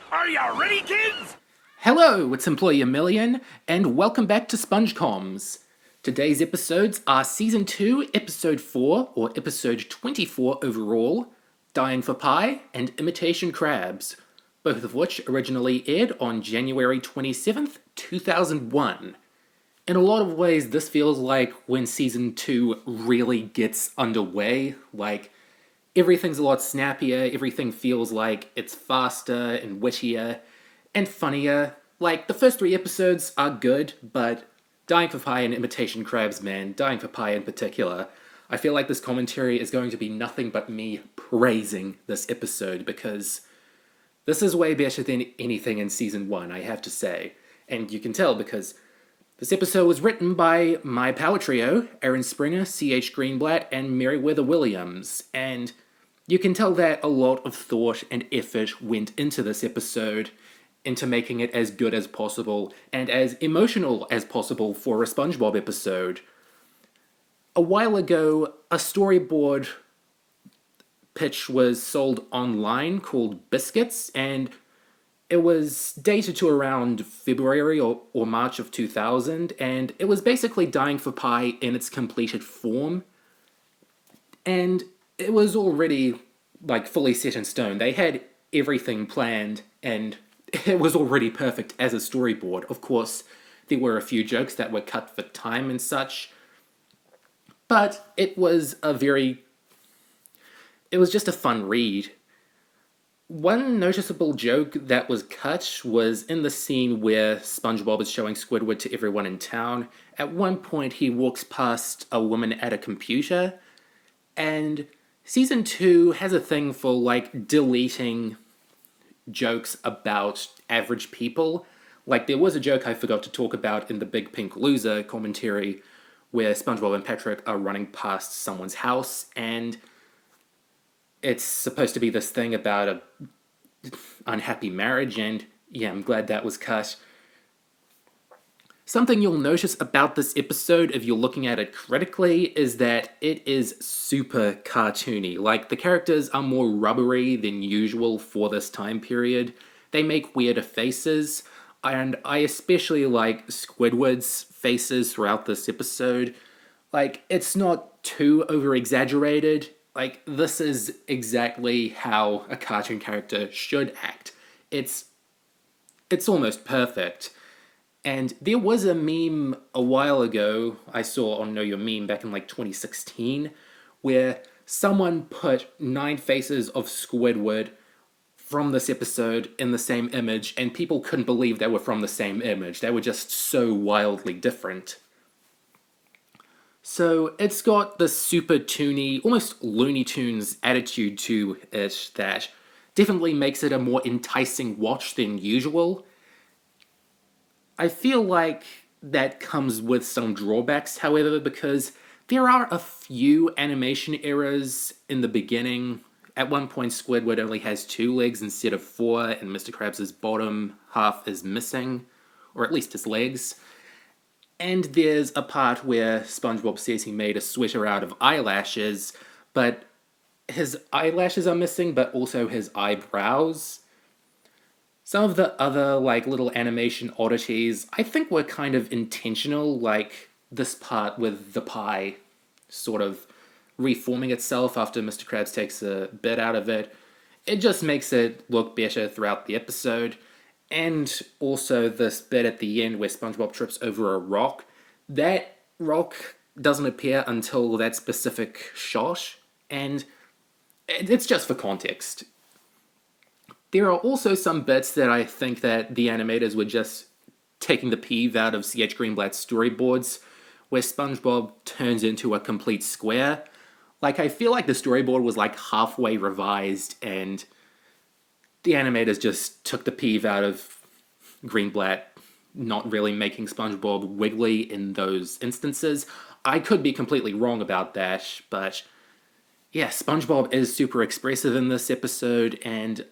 Are you ready, kids? Hello, it's Employee Million, and welcome back to SpongeComs. Today's episodes are Season 2, Episode 4, or Episode 24 overall, Dying for Pie, and Imitation Krabs, both of which originally aired on January 27th, 2001. In a lot of ways, this feels like when Season 2 really gets underway, like, everything's a lot snappier, everything feels like it's faster and wittier and funnier. Like, the first 3 episodes are good, but Dying for Pie and Imitation Krabs, man, Dying for Pie in particular, I feel like this commentary is going to be nothing but me praising this episode because this is way better than anything in Season 1, I have to say. And you can tell because this episode was written by my power trio, Aaron Springer, C.H. Greenblatt, and Meriwether Williams, and you can tell that a lot of thought and effort went into this episode, into making it as good as possible and as emotional as possible for a SpongeBob episode. A while ago, a storyboard pitch was sold online called Biscuits, and it was dated to around February or March of 2000, and it was basically Dying for Pie in its completed form. And it was already, like, fully set in stone. They had everything planned, and it was already perfect as a storyboard. Of course, there were a few jokes that were cut for time and such, but it was just a fun read. One noticeable joke that was cut was in the scene where SpongeBob is showing Squidward to everyone in town. At one point, he walks past a woman at a computer, and Season 2 has a thing for, like, deleting jokes about average people. Like, there was a joke I forgot to talk about in the Big Pink Loser commentary where SpongeBob and Patrick are running past someone's house, and it's supposed to be this thing about a unhappy marriage, and yeah, I'm glad that was cut. Something you'll notice about this episode, if you're looking at it critically, is that it is super cartoony. Like, the characters are more rubbery than usual for this time period. They make weirder faces, and I especially like Squidward's faces throughout this episode. Like, it's not too over-exaggerated. Like, this is exactly how a cartoon character should act. It's almost perfect. And there was a meme a while ago I saw on Know Your Meme back in like 2016 where someone put 9 faces of Squidward from this episode in the same image, and people couldn't believe they were from the same image. They were just so wildly different. So it's got this super toony, almost Looney Tunes attitude to it that definitely makes it a more enticing watch than usual. I feel like that comes with some drawbacks, however, because there are a few animation errors in the beginning. At one point, Squidward only has 2 legs instead of 4, and Mr. Krabs' bottom half is missing, or at least his legs. And there's a part where SpongeBob says he made a sweater out of eyelashes, but his eyelashes are missing, but also his eyebrows. Some of the other, like, little animation oddities, I think were kind of intentional, like this part with the pie sort of reforming itself after Mr. Krabs takes a bit out of it. It just makes it look better throughout the episode. And also this bit at the end where SpongeBob trips over a rock. That rock doesn't appear until that specific shot, and it's just for context. There are also some bits that I think that the animators were just taking the peeve out of C.H. Greenblatt's storyboards, where SpongeBob turns into a complete square. Like, I feel like the storyboard was like halfway revised, and the animators just took the peeve out of Greenblatt not really making SpongeBob wiggly in those instances. I could be completely wrong about that, but yeah, SpongeBob is super expressive in this episode, and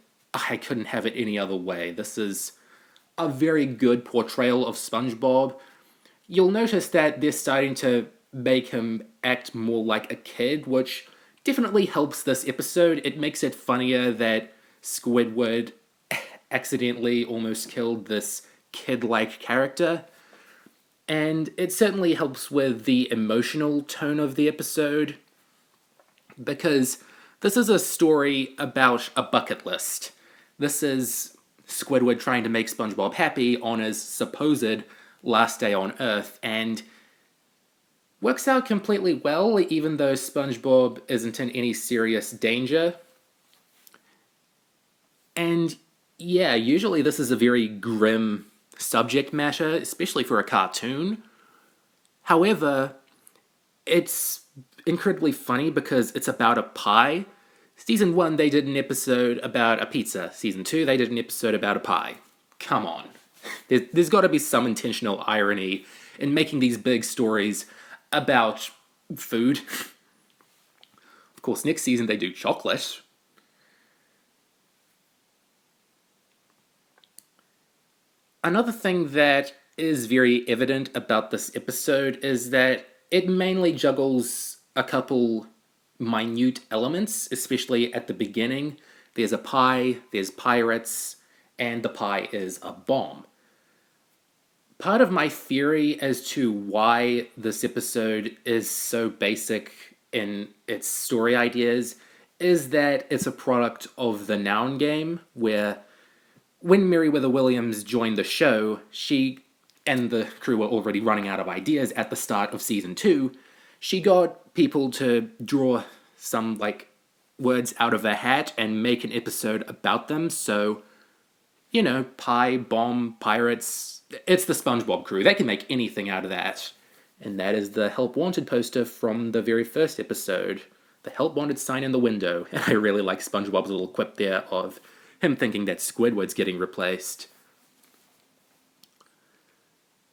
I couldn't have it any other way. This is a very good portrayal of SpongeBob. You'll notice that they're starting to make him act more like a kid, which definitely helps this episode. It makes it funnier that Squidward accidentally almost killed this kid-like character. And it certainly helps with the emotional tone of the episode, because this is a story about a bucket list. This is Squidward trying to make SpongeBob happy on his supposed last day on Earth, and works out completely well, even though SpongeBob isn't in any serious danger. And yeah, usually this is a very grim subject matter, especially for a cartoon. However, it's incredibly funny because it's about a pie. Season 1, they did an episode about a pizza. Season 2, they did an episode about a pie. Come on. There's got to be some intentional irony in making these big stories about food. Of course, next season they do chocolate. Another thing that is very evident about this episode is that it mainly juggles a couple minute elements, especially at the beginning. There's a pie, there's pirates, and the pie is a bomb. Part of my theory as to why this episode is so basic in its story ideas is that it's a product of the Noun game, where when Meriwether Williams joined the show, she and the crew were already running out of ideas at the start of season 2. She got people to draw some, words out of a hat and make an episode about them, so, pie, bomb, pirates, it's the SpongeBob crew. They can make anything out of that. And that is the Help Wanted poster from the very first episode. The Help Wanted sign in the window. And I really like SpongeBob's little quip there of him thinking that Squidward's getting replaced.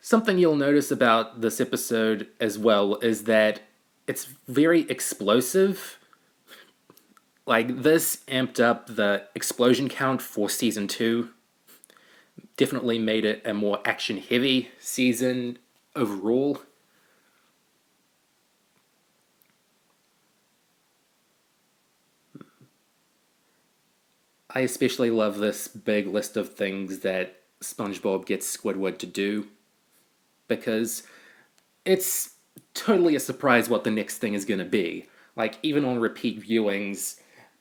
Something you'll notice about this episode as well is that it's very explosive. This amped up the explosion count for season 2. Definitely made it a more action-heavy season overall. I especially love this big list of things that SpongeBob gets Squidward to do, because it's totally a surprise what the next thing is going to be. Even on repeat viewings,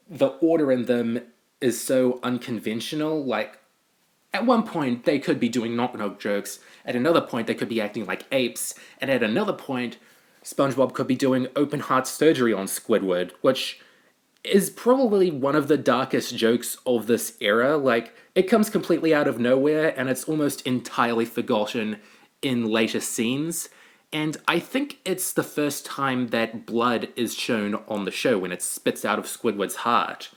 the order in them is so unconventional. At one point, they could be doing knock-knock jokes, at another point, they could be acting like apes, and at another point, SpongeBob could be doing open-heart surgery on Squidward, which is probably one of the darkest jokes of this era. It comes completely out of nowhere, and it's almost entirely forgotten in later scenes. And I think it's the first time that blood is shown on the show when it spits out of Squidward's heart.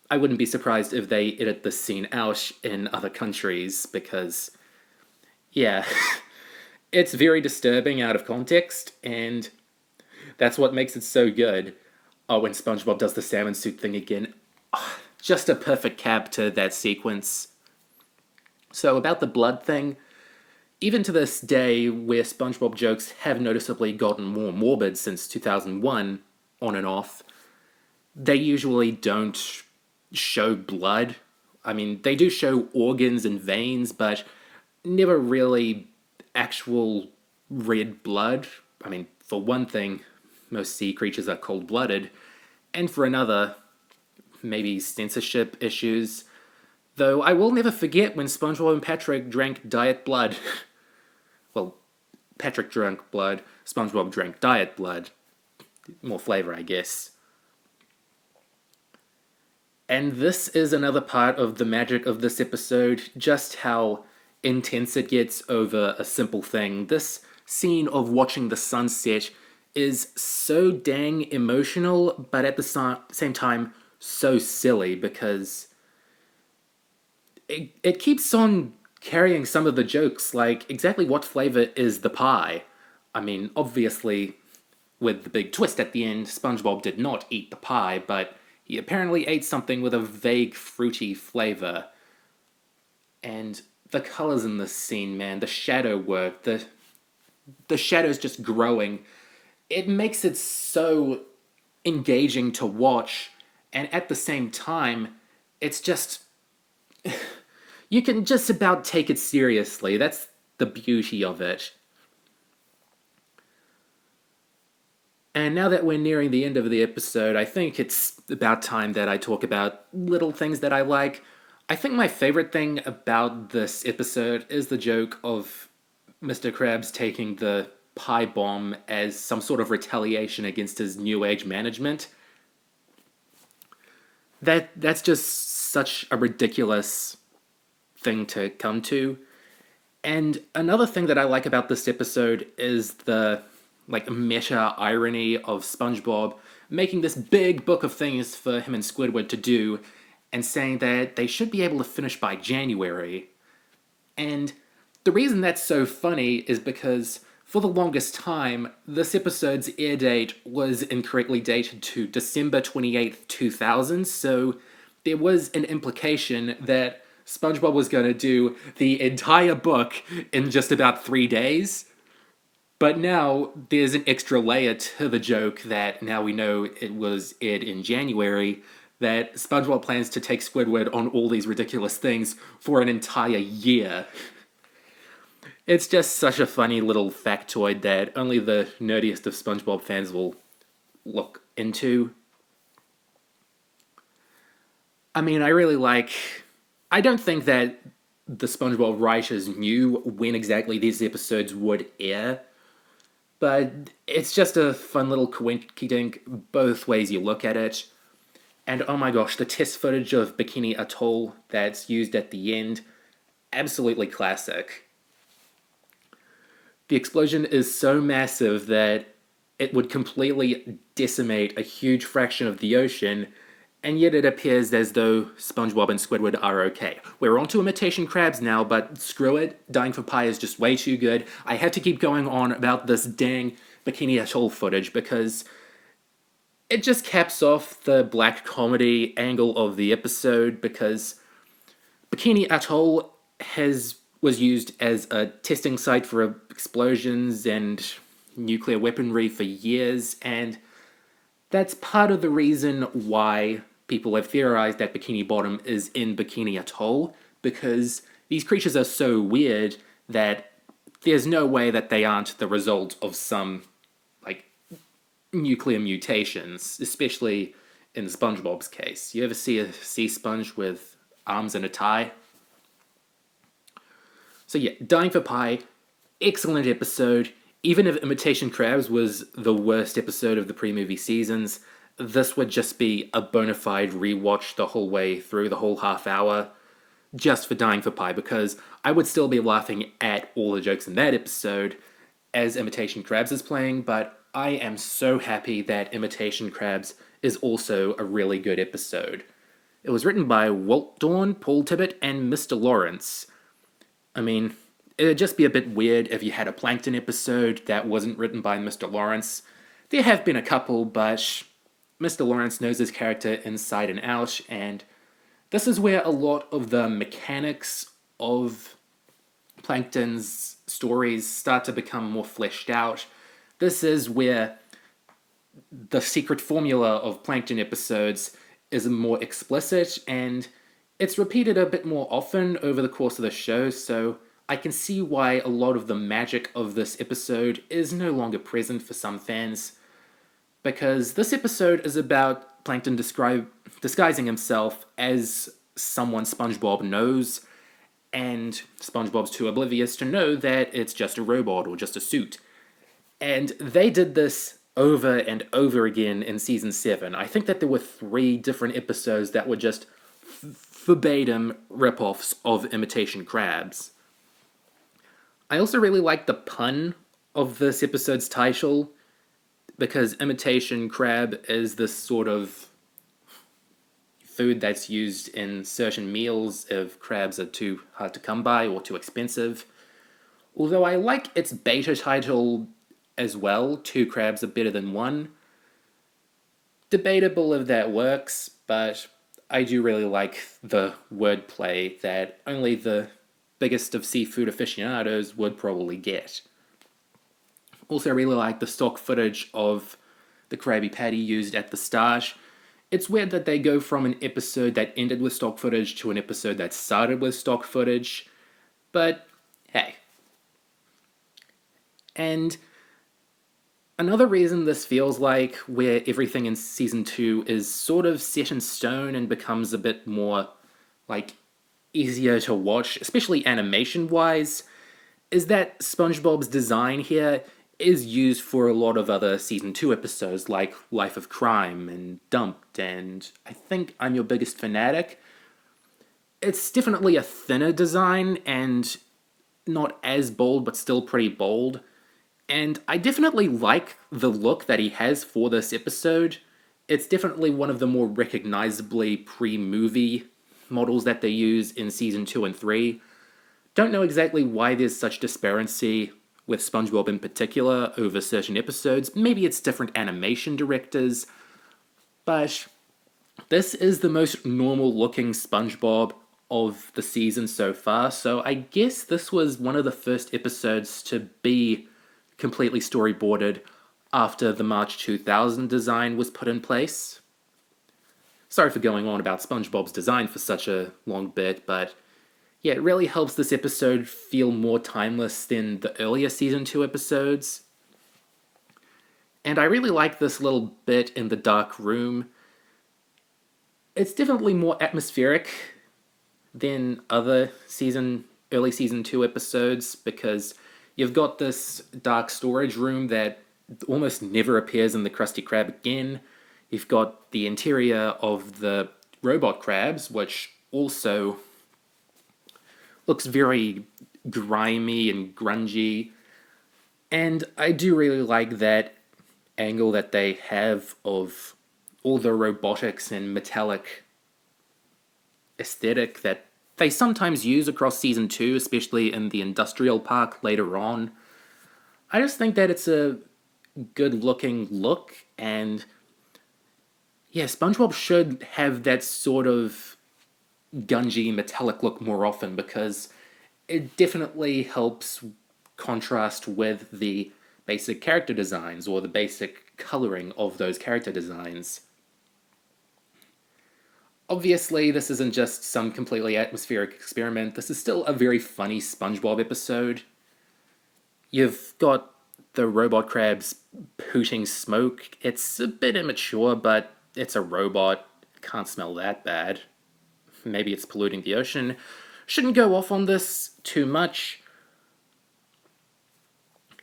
I wouldn't be surprised if they edit this scene out in other countries, because, yeah, it's very disturbing out of context, and that's what makes it so good. Oh, when SpongeBob does the salmon suit thing again, just a perfect cap to that sequence. So about the blood thing, even to this day, where SpongeBob jokes have noticeably gotten more morbid since 2001, on and off, they usually don't show blood. They do show organs and veins, but never really actual red blood. For one thing, most sea creatures are cold-blooded, and for another, maybe censorship issues. Though I will never forget when SpongeBob and Patrick drank diet blood. Well, Patrick drank blood, SpongeBob drank diet blood. More flavor, I guess. And this is another part of the magic of this episode, just how intense it gets over a simple thing. This scene of watching the sunset is so dang emotional, but at the same time, so silly, because it keeps on carrying some of the jokes, exactly what flavor is the pie? Obviously, with the big twist at the end, SpongeBob did not eat the pie, but he apparently ate something with a vague fruity flavor. And the colors in this scene, man, the shadow work, the shadows just growing, it makes it so engaging to watch, and at the same time, it's just... You can just about take it seriously. That's the beauty of it. And now that we're nearing the end of the episode, I think it's about time that I talk about little things that I like. I think my favorite thing about this episode is the joke of Mr. Krabs taking the pie bomb as some sort of retaliation against his New Age management. That's just such a ridiculous thing to come to. And another thing that I like about this episode is the meta irony of SpongeBob making this big book of things for him and Squidward to do and saying that they should be able to finish by January. And the reason that's so funny is because for the longest time, this episode's air date was incorrectly dated to December 28th, 2000, so there was an implication that SpongeBob was going to do the entire book in just about 3 days. But now there's an extra layer to the joke that now we know it was aired in January, that SpongeBob plans to take Squidward on all these ridiculous things for an entire year. It's just such a funny little factoid that only the nerdiest of SpongeBob fans will look into. I mean, I don't think that the SpongeBob writers knew when exactly these episodes would air, but it's just a fun little coinkydink both ways you look at it. And oh my gosh, the test footage of Bikini Atoll that's used at the end, absolutely classic. The explosion is so massive that it would completely decimate a huge fraction of the ocean, and yet it appears as though SpongeBob and Squidward are okay. We're on to Imitation Krabs now, but screw it, Dying for Pie is just way too good. I have to keep going on about this dang Bikini Atoll footage because it just caps off the black comedy angle of the episode, because Bikini Atoll was used as a testing site for explosions and nuclear weaponry for years, and that's part of the reason why people have theorized that Bikini Bottom is in Bikini Atoll, because these creatures are so weird that there's no way that they aren't the result of some, nuclear mutations, especially in SpongeBob's case. You ever see a sea sponge with arms and a tie? So yeah, Dying for Pie, excellent episode. Even if Imitation Krabs was the worst episode of the pre-movie seasons, this would just be a bona fide rewatch the whole way through, the whole half hour, just for Dying for Pie, because I would still be laughing at all the jokes in that episode as Imitation Krabs is playing, but I am so happy that Imitation Krabs is also a really good episode. It was written by Walt Dawn, Paul Tibbett, and Mr. Lawrence. I mean, it'd just be a bit weird if you had a Plankton episode that wasn't written by Mr. Lawrence. There have been a couple, but Mr. Lawrence knows his character inside and out, and this is where a lot of the mechanics of Plankton's stories start to become more fleshed out. This is where the secret formula of Plankton episodes is more explicit, and it's repeated a bit more often over the course of the show, so I can see why a lot of the magic of this episode is no longer present for some fans, because this episode is about Plankton disguising himself as someone SpongeBob knows, and SpongeBob's too oblivious to know that it's just a robot or just a suit. And they did this over and over again in Season 7. I think that there were 3 different episodes that were just verbatim rip-offs of Imitation Krabs. I also really like the pun of this episode's title, because Imitation Crab is this sort of food that's used in certain meals if crabs are too hard to come by or too expensive. Although I like its beta title as well, 2 crabs are better than 1. Debatable if that works, but I do really like the wordplay that only the biggest of seafood aficionados would probably get. Also, I really like the stock footage of the Krabby Patty used at the start. It's weird that they go from an episode that ended with stock footage to an episode that started with stock footage, but hey. And another reason this feels like where everything in season 2 is sort of set in stone and becomes a bit more, like, easier to watch, especially animation-wise, is that SpongeBob's design here is used for a lot of other season 2 episodes like Life of Crime and Dumped and I think I'm Your Biggest Fanatic. It's definitely a thinner design and not as bold but still pretty bold. And I definitely like the look that he has for this episode. It's definitely one of the more recognizably pre-movie models that they use in season 2 and 3. Don't know exactly why there's such disparity with SpongeBob in particular over certain episodes. Maybe it's different animation directors, but this is the most normal looking SpongeBob of the season so far, so I guess this was one of the first episodes to be completely storyboarded after the March 2000 design was put in place. Sorry for going on about SpongeBob's design for such a long bit, but yeah, it really helps this episode feel more timeless than the earlier season 2 episodes. And I really like this little bit in the dark room. It's definitely more atmospheric than other early season 2 episodes because you've got this dark storage room that almost never appears in the Krusty Krab again. You've got the interior of the robot crabs, which also looks very grimy and grungy. And I do really like that angle that they have of all the robotics and metallic aesthetic that they sometimes use across season 2, especially in the industrial park later on. I just think that it's a good looking look, and yeah, SpongeBob should have that sort of gungy metallic look more often because it definitely helps contrast with the basic character designs or the basic coloring of those character designs. Obviously, this isn't just some completely atmospheric experiment. This is still a very funny SpongeBob episode. You've got the robot crabs pooting smoke. It's a bit immature, but it's a robot. It can't smell that bad. Maybe it's polluting the ocean. Shouldn't go off on this too much.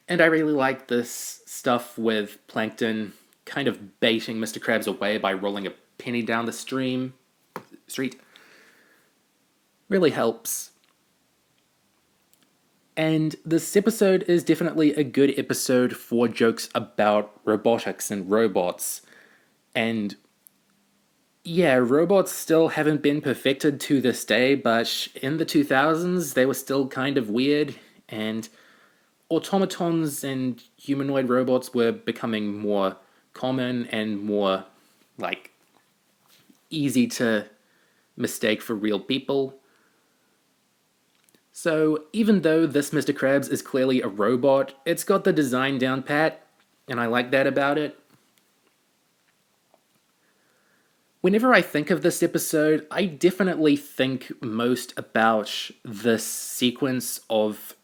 And I really like this stuff with Plankton kind of baiting Mr. Krabs away by rolling a penny down the street. Really helps. And this episode is definitely a good episode for jokes about robotics and robots. And yeah, robots still haven't been perfected to this day, but in the 2000s, they were still kind of weird, and automatons and humanoid robots were becoming more common and more, like, easy to mistake for real people. So even though this Mr. Krabs is clearly a robot, it's got the design down pat, and I like that about it. Whenever I think of this episode, I definitely think most about this sequence of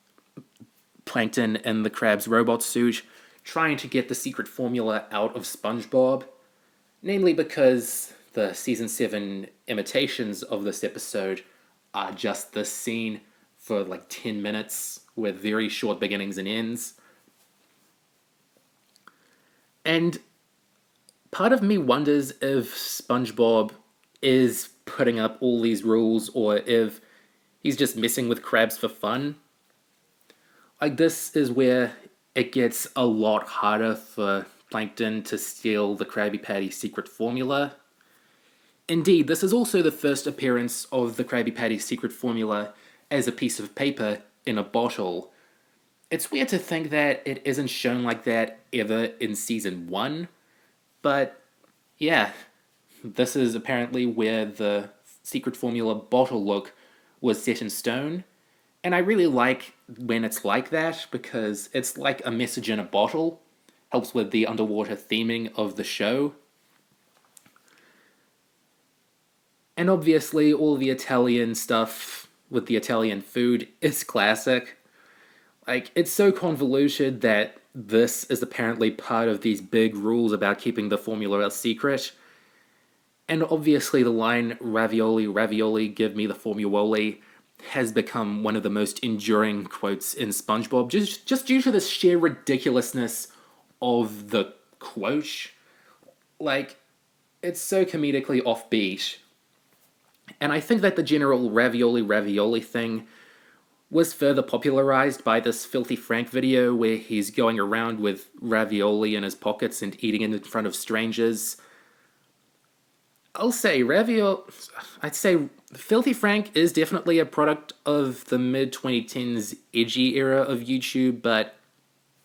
Plankton in the Krabs robot suit trying to get the secret formula out of SpongeBob, namely because the season 7 imitations of this episode are just this scene for like 10 minutes with very short beginnings and ends. And part of me wonders if SpongeBob is putting up all these rules or if he's just messing with Krabs for fun. Like, this is where it gets a lot harder for Plankton to steal the Krabby Patty secret formula. Indeed, this is also the first appearance of the Krabby Patty secret formula as a piece of paper in a bottle. It's weird to think that it isn't shown like that ever in season 1, but yeah, this is apparently where the secret formula bottle look was set in stone. And I really like when it's like that because it's like a message in a bottle. Helps with the underwater theming of the show. And obviously, all the Italian stuff with the Italian food is classic. Like, it's so convoluted that this is apparently part of these big rules about keeping the formula a secret. And obviously, the line ravioli, ravioli, give me the formuoli has become one of the most enduring quotes in SpongeBob, just due to the sheer ridiculousness of the quote. Like, it's so comedically offbeat. And I think that the general ravioli, ravioli thing was further popularized by this Filthy Frank video where he's going around with ravioli in his pockets and eating it in front of strangers. I'd say Filthy Frank is definitely a product of the mid-2010s edgy era of YouTube, but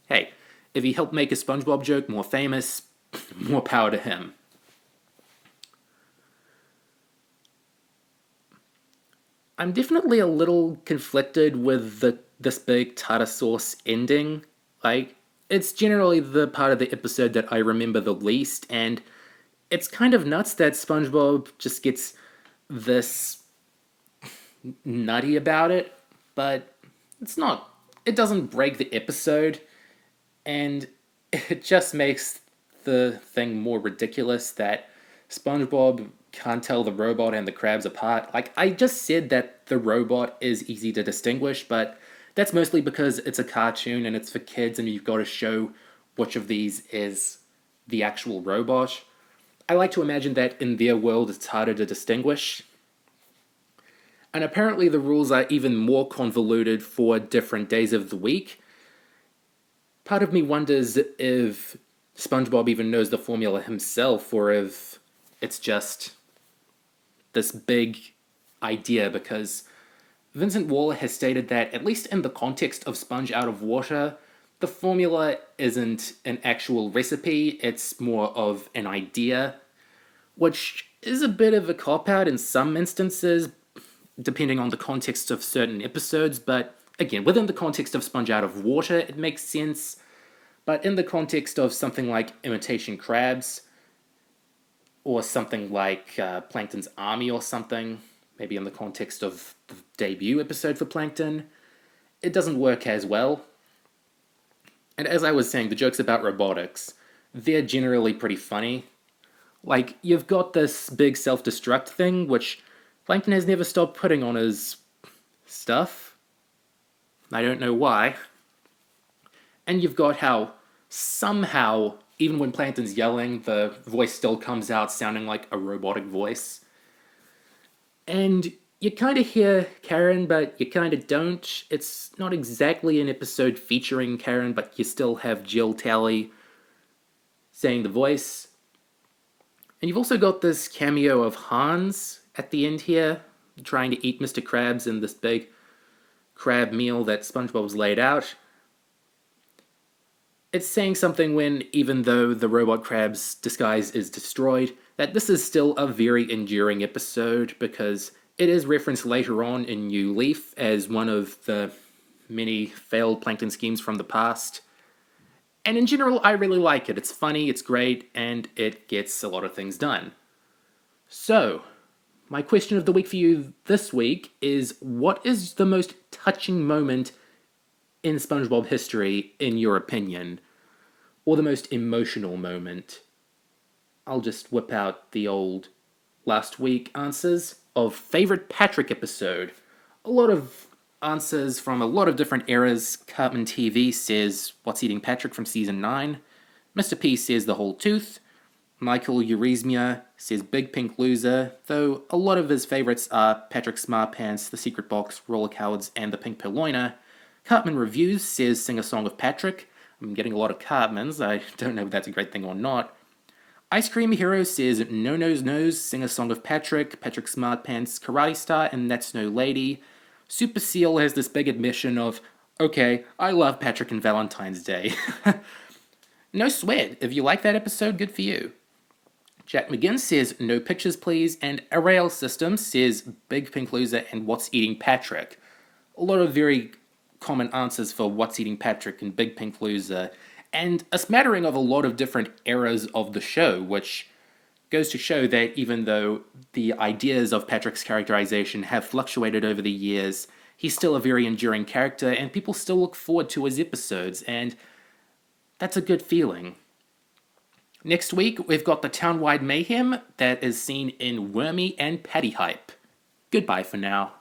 hey, if he helped make a SpongeBob joke more famous, more power to him. I'm definitely a little conflicted with this big tartar sauce ending. Like, it's generally the part of the episode that I remember the least, and it's kind of nuts that SpongeBob just gets this nutty about it, but it's not. It doesn't break the episode, and it just makes the thing more ridiculous that SpongeBob can't tell the robot and the Krabs apart. Like, I just said that the robot is easy to distinguish, but that's mostly because it's a cartoon and it's for kids and you've got to show which of these is the actual robot. I like to imagine that in their world it's harder to distinguish. And apparently the rules are even more convoluted for different days of the week. Part of me wonders if SpongeBob even knows the formula himself, or if it's just this big idea, because Vincent Waller has stated that, at least in the context of Sponge Out of Water, the formula isn't an actual recipe, it's more of an idea, which is a bit of a cop-out in some instances, depending on the context of certain episodes, but again, within the context of Sponge Out of Water, it makes sense, but in the context of something like Imitation Krabs, or something like Plankton's Army or something, maybe in the context of the debut episode for Plankton, it doesn't work as well. And as I was saying, the jokes about robotics, they're generally pretty funny. Like, you've got this big self-destruct thing, which Plankton has never stopped putting on his stuff. I don't know why. And you've got how somehow, even when Plankton's yelling, the voice still comes out sounding like a robotic voice. And you kind of hear Karen, but you kind of don't. It's not exactly an episode featuring Karen, but you still have Jill Talley saying the voice. And you've also got this cameo of Hans at the end here, trying to eat Mr. Krabs in this big crab meal that SpongeBob's laid out. It's saying something when, even though the robot Krab's disguise is destroyed, that this is still a very enduring episode, because it is referenced later on in New Leaf as one of the many failed Plankton schemes from the past. And in general, I really like it. It's funny, it's great, and it gets a lot of things done. So, my question of the week for you this week is, what is the most touching moment in SpongeBob history, in your opinion? Or the most emotional moment? I'll just whip out the old last week answers of favorite Patrick episode. A lot of answers from a lot of different eras. Cartman TV says What's Eating Patrick from Season 9. Mr. P says The Whole Tooth. Michael Euresmia says Big Pink Loser, though a lot of his favorites are Patrick Smartpants, The Secret Box, Roller Cowards, and The Pink Purloiner. Cartman Reviews says Sing a Song of Patrick. I'm getting a lot of Cartmans, I don't know if that's a great thing or not. Ice Cream Hero says No Nose Nose, Sing a Song of Patrick, Patrick Smartpants, Karate Star, and That's No Lady. Super Seal has this big admission of, okay, I love Patrick and Valentine's Day. No sweat, if you like that episode, good for you. Jack McGinn says No Pictures Please, and Arail System says Big Pink Loser and What's Eating Patrick. A lot of very common answers for What's Eating Patrick and Big Pink Loser, and a smattering of a lot of different eras of the show, which Goes to show that even though the ideas of Patrick's characterization have fluctuated over the years, he's still a very enduring character, and people still look forward to his episodes, and that's a good feeling. Next week, we've got the town-wide mayhem that is seen in Wormy and Patty Hype. Goodbye for now.